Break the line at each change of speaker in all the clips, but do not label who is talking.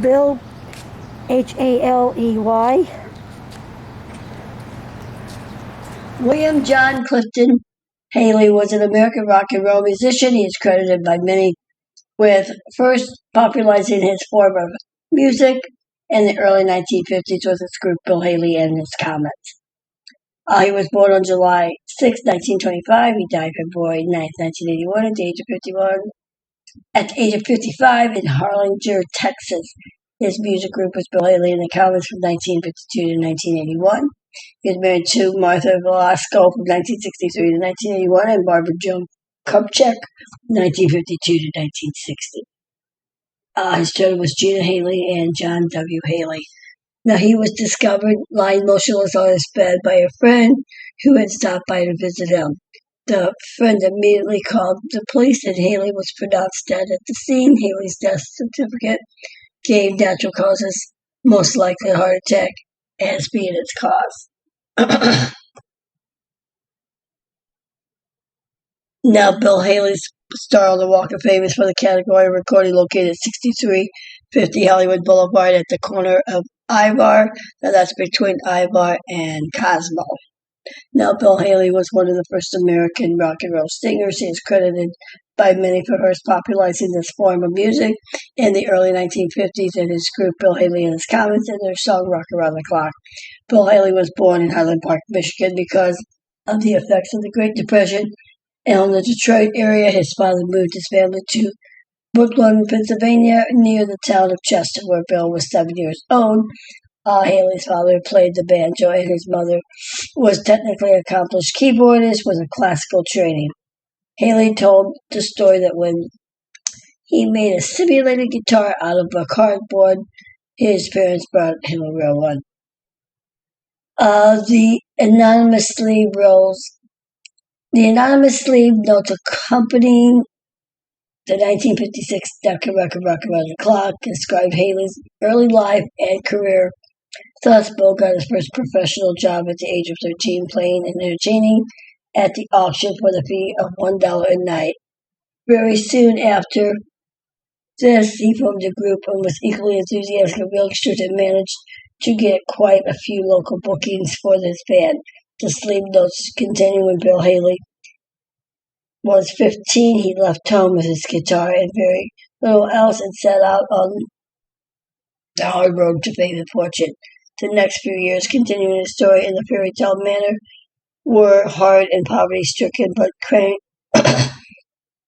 Bill, Haley.
William John Clifton Haley was an American rock and roll musician. He is credited by many with first popularizing his form of music in the early 1950s with his group Bill Haley and his Comets. He was born on July 6, 1925. He died February 9, 1981 at the age of 51. At the age of 55 in Harlinger, Texas. His music group was Bill Haley and the Comets from 1952 to 1981. He was married to Martha Velasco from 1963 to 1981 and Barbara Joan Kupchak from 1952 to 1960. His children was Gina Haley and John W. Haley. Now, he was discovered lying motionless on his bed by a friend who had stopped by to visit him. The friend immediately called the police, and Haley was pronounced dead at the scene. Haley's death certificate gave natural causes, most likely a heart attack, as being its cause. Now, Bill Haley's star on the Walk of Fame is for the category of recording located at 6350 Hollywood Boulevard at the corner of Ivar. Now, that's between Ivar and Cosmo. Now, Bill Haley was one of the first American rock and roll singers. He is credited by many for first popularizing this form of music in the early 1950s in his group Bill Haley and his Comets and their song Rock Around the Clock. Bill Haley was born in Highland Park, Michigan because of the effects of the Great Depression. And in the Detroit area, his father moved his family to Brooklyn, Pennsylvania, near the town of Chester, where Bill was 7 years old. Haley's father played the banjo, and his mother was technically an accomplished keyboardist with a classical training. Haley told the story that when he made a simulated guitar out of a cardboard, his parents brought him a real one. The anonymous sleeve notes accompanying the 1956 Decca record Rock Around the Clock describe Haley's early life and career. Thus, Bill got his first professional job at the age of 13 playing and entertaining at the auction for the fee of $1 a night. Very soon after this, he formed a group and was equally enthusiastic of youngsters and managed to get quite a few local bookings for this band. The sleeve notes continue when Bill Haley was 15. He left home with his guitar and very little else and set out on the hard road to fame and fortune. The next few years, continuing his story in the fairy tale manner, were hard and poverty-stricken, but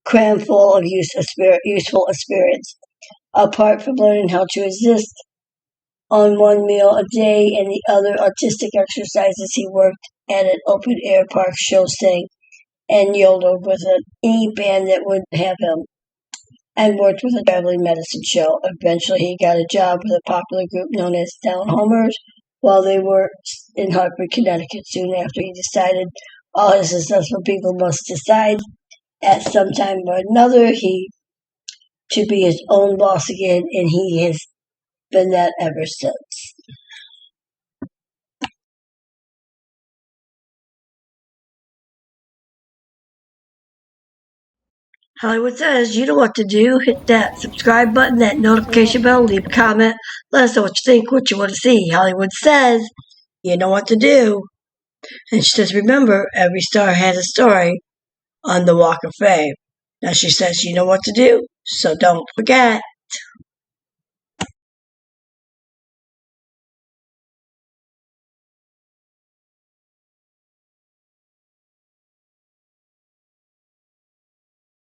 crammed full of useful experience. Apart from learning how to exist on one meal a day and the other artistic exercises, he worked at an open-air park show sing and yodeled with any band that would have him, and worked with a traveling medicine show. Eventually, he got a job with a popular group known as Down Homers while they were in Hartford, Connecticut. Soon after, he decided all his successful people must decide at some time or another to be his own boss again, and he has been that ever since. Hollywood Says, you know what to do. Hit that subscribe button, that notification bell, leave a comment. Let us know what you think, what you want to see. Hollywood Says, you know what to do. And she says, remember, every star has a story on the Walk of Fame. Now she says, you know what to do, so don't forget.